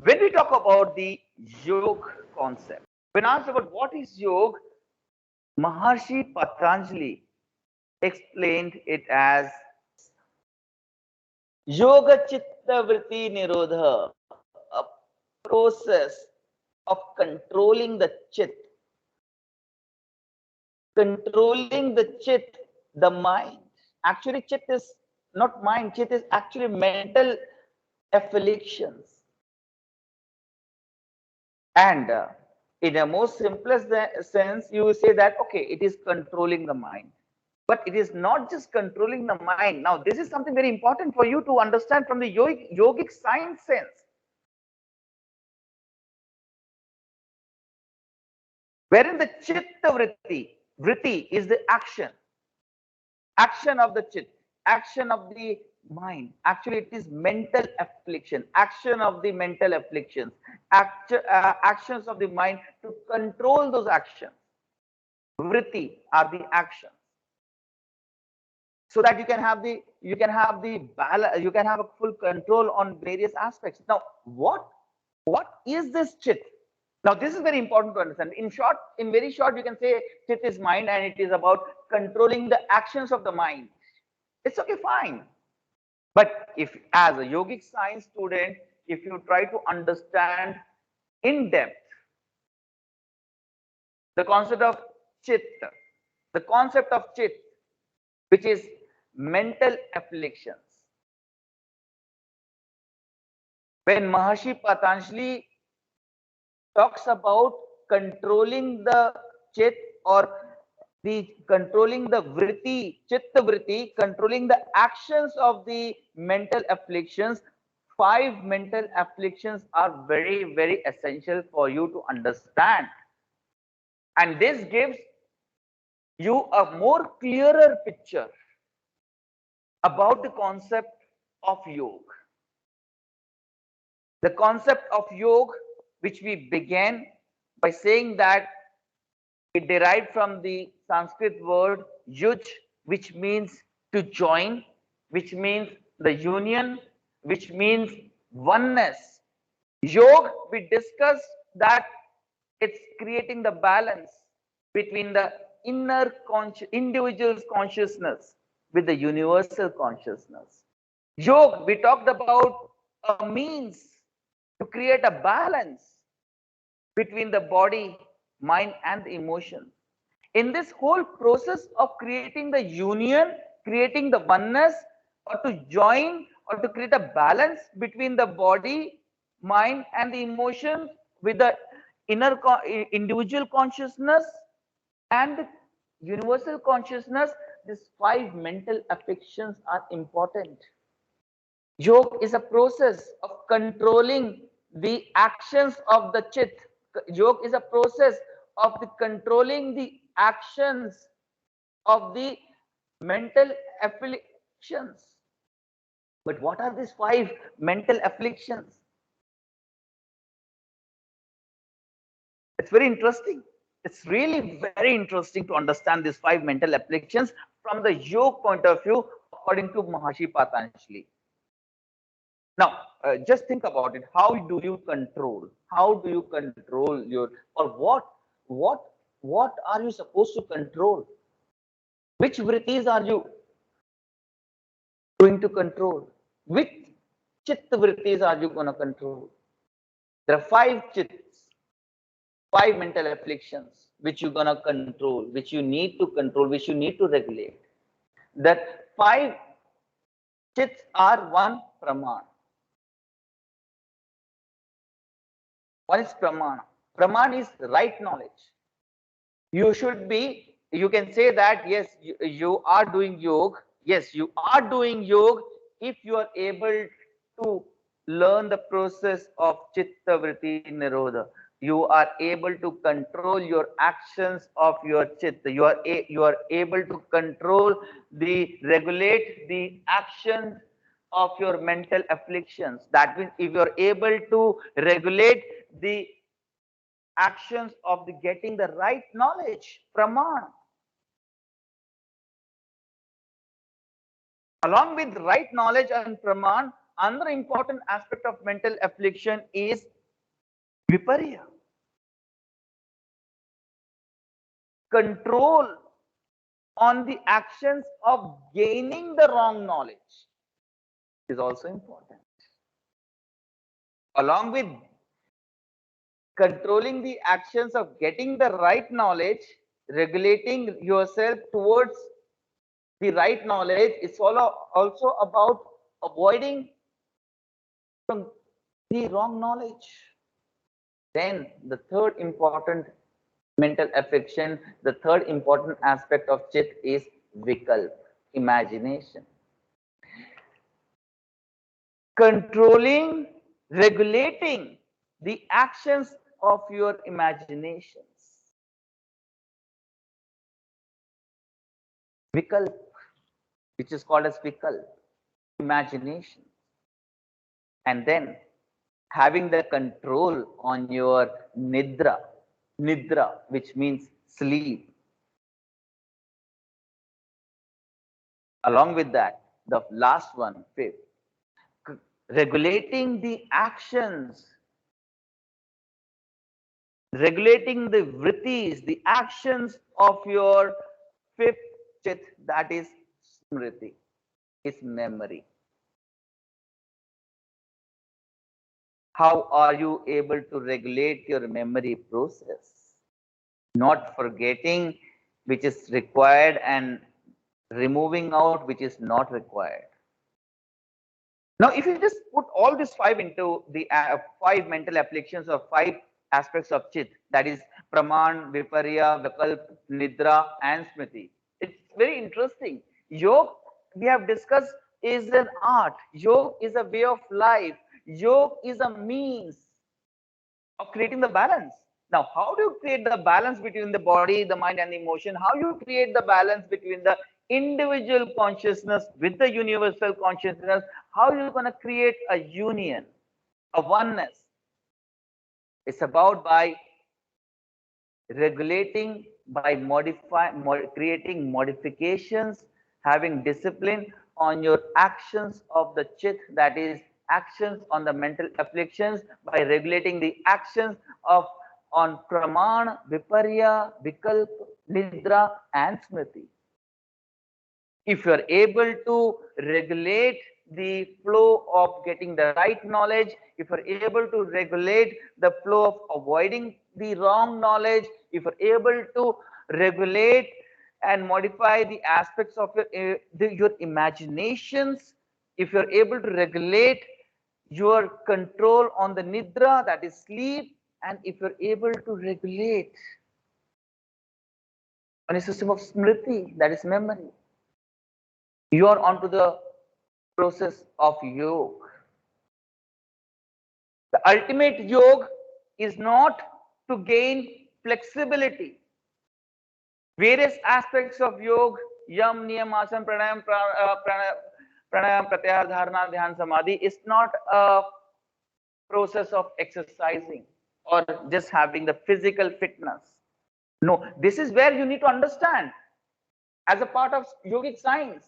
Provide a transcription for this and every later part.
When we talk about the yoga concept, when asked about what is yoga, Maharshi Patanjali explained it as yoga chitta vritti nirodha, a process of controlling the chit, controlling the chit, the mind. Actually, chit is not mind, chit is actually mental afflictions. And in a most simplest sense, you say that, okay, it is controlling the mind. But it is not just controlling the mind. Now, this is something very important for you to understand from the yogic science sense, wherein the chitta vritti is the action of the chit, action of the mind. Actually, it is mental affliction, action of the mental afflictions, actions of the mind to control those actions. Vritti are the actions, so that you can have the balance, you can have a full control on various aspects. Now, what is this chit? Now, this is very important to understand. In short, in very short, you can say chit is mind, and it is about controlling the actions of the mind. It's okay, fine. But if, as a yogic science student, if you try to understand in depth the concept of chit, the concept of chit, which is mental afflictions. When Maharshi Patanjali talks about controlling the chit, or the controlling the vritti, chitta vritti, controlling the actions of the mental afflictions, five mental afflictions are very, very essential for you to understand. And this gives you a more clearer picture about the concept of yoga. The concept of yoga, which we began by saying that it derived from the Sanskrit word yuj, which means to join, which means the union, which means oneness. Yoga, we discussed that it's creating the balance between the individual's consciousness with the universal consciousness. Yoga, we talked about a means to create a balance between the body, mind, and the emotion. In this whole process of creating the union, creating the oneness, or to join, or to create a balance between the body, mind, and the emotion with the individual consciousness and the universal consciousness, these five mental affections are important. Yoga is a process of controlling the actions of the chit. Yoga is a process of the controlling the actions of the mental afflictions. But what are these five mental afflictions? It's very interesting. It's really very interesting to understand these five mental afflictions from the yoga point of view, according to Maharshi Patanjali. Now, just think about it. How do you control? How do you control your, or what, what are you supposed to control? Which vrittis are you going to control? Which chitta vrittis are you going to control? There are five chittas, five mental afflictions which you're going to control, which you need to control, which you need to regulate. That five chits are one praman. What is praman? Praman is right knowledge. You should be, you can say that, yes, you are doing yoga. Yes, you are doing yoga if you are able to learn the process of chitta vritti nirodha. You are able to control your actions of your chitta. You are able to control the regulate the actions of your mental afflictions. That means if you are able to regulate the actions of the getting the right knowledge, praman. Along with right knowledge and praman, another important aspect of mental affliction is viparya. Control on the actions of gaining the wrong knowledge is also important. Along with controlling the actions of getting the right knowledge, regulating yourself towards the right knowledge, it's also about avoiding from the wrong knowledge. Then the third important mental affection, the third important aspect of chit is vikalp, imagination. Controlling, regulating the actions of your imaginations. Vikalp, which is called as vikalp, imagination. And then having the control on your nidra, which means sleep. Along with that, the last one, fifth, regulating the actions, regulating the vrittis, the actions of your fifth chit, that is smriti, is memory. How are you able to regulate your memory process? Not forgetting which is required and removing out which is not required. Now, if you just put all these five into the five mental afflictions or five aspects of chit, that is praman, viparya, vikalp, nidra, and smriti, it's very interesting. Yoga, we have discussed, is an art. Yoga is a way of life. Yoga is a means of creating the balance. Now, how do you create the balance between the body, the mind, and the emotion? How you create the balance between the individual consciousness with the universal consciousness? How you're going to create a union, a oneness? It's about by regulating, by creating modifications, having discipline on your actions of the chit, that is actions on the mental afflictions, by regulating the actions of on praman, viparya, vikalp, nidra, and smriti. If you are able to regulate the flow of getting the right knowledge, if you're able to regulate the flow of avoiding the wrong knowledge, if you're able to regulate and modify the aspects of your imaginations, if you're able to regulate your control on the nidra, that is sleep, and if you're able to regulate on a system of smriti, that is memory, you are onto the process of yoga. The ultimate yoga is not to gain flexibility. Various aspects of yoga, yam, niyam, asana, pranayam, pratyahar, dharana, dhyan, samadhi, is not a process of exercising or just having the physical fitness. No, this is where you need to understand as a part of yogic science.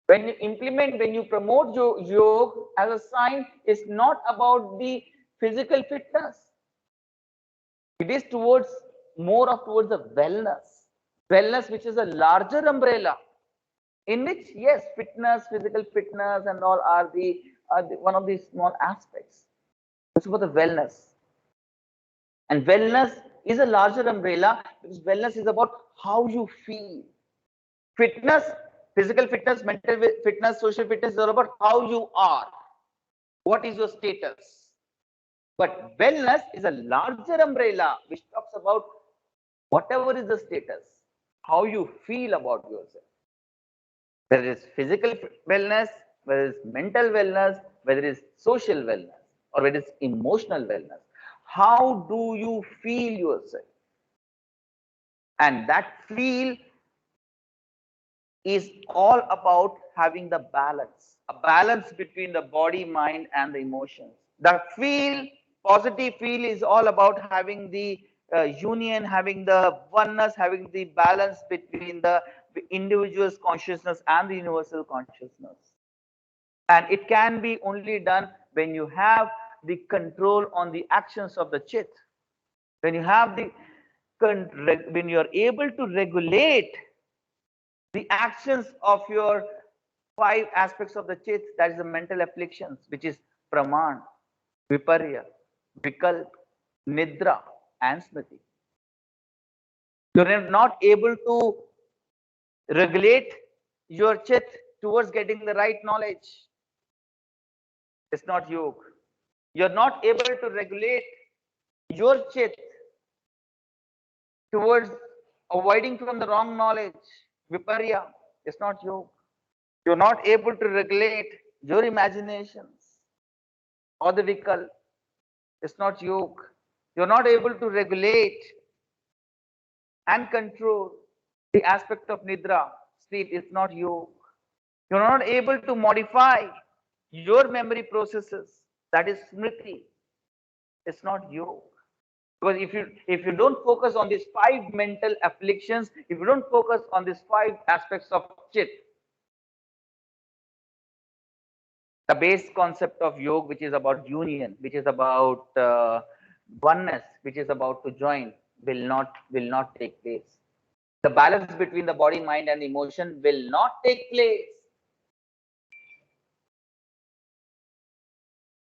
When you implement, when you promote yoga as a science, it's not about the physical fitness. It is towards more of towards the wellness, which is a larger umbrella, in which yes, fitness, physical fitness, and all are the one of these small aspects. It's about the wellness, and wellness is a larger umbrella because wellness is about how you feel. Fitness, physical fitness, mental fitness, social fitness is all about how you are. What is your status? But wellness is a larger umbrella which talks about whatever is the status, how you feel about yourself. Whether it's physical wellness, whether it's mental wellness, whether it's social wellness, or whether it's emotional wellness. How do you feel yourself? And that feel is all about having the balance, a balance between the body, mind, and the emotions. The feel, positive feel, is all about having the union, having the oneness, having the balance between the individual's consciousness and the universal consciousness. And it can be only done when you have the control on the actions of the chit. When you have the when you're able to regulate the actions of your five aspects of the chit, that is the mental afflictions, which is praman, viparya, vikalp, nidra, and smriti. You're not able to regulate your chit towards getting the right knowledge. It's not yoga. You're not able to regulate your chit towards avoiding from the wrong knowledge. Viparya is not yoga. You're not able to regulate your imaginations or the vikal. It's not yoga. You're not able to regulate and control the aspect of nidra, sleep. It's not yoga. You're not able to modify your memory processes. That is smriti. It's not yoga. Because if you don't focus on these five mental afflictions, if you don't focus on these five aspects of chit, the base concept of yoga, which is about union, which is about oneness, which is about to join, will not take place. The balance between the body, mind, and emotion will not take place.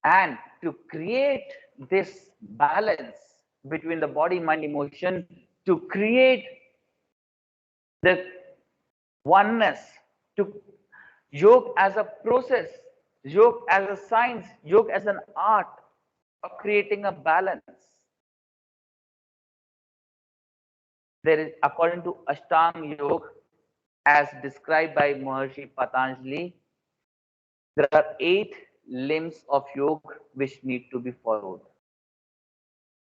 And to create this balance between the body, mind, emotion, to create the oneness, to yoga as a process, yoga as a science, yoga as an art of creating a balance. There is, according to Ashtanga Yoga, as described by Maharshi Patanjali, there are 8 limbs of yoga which need to be followed.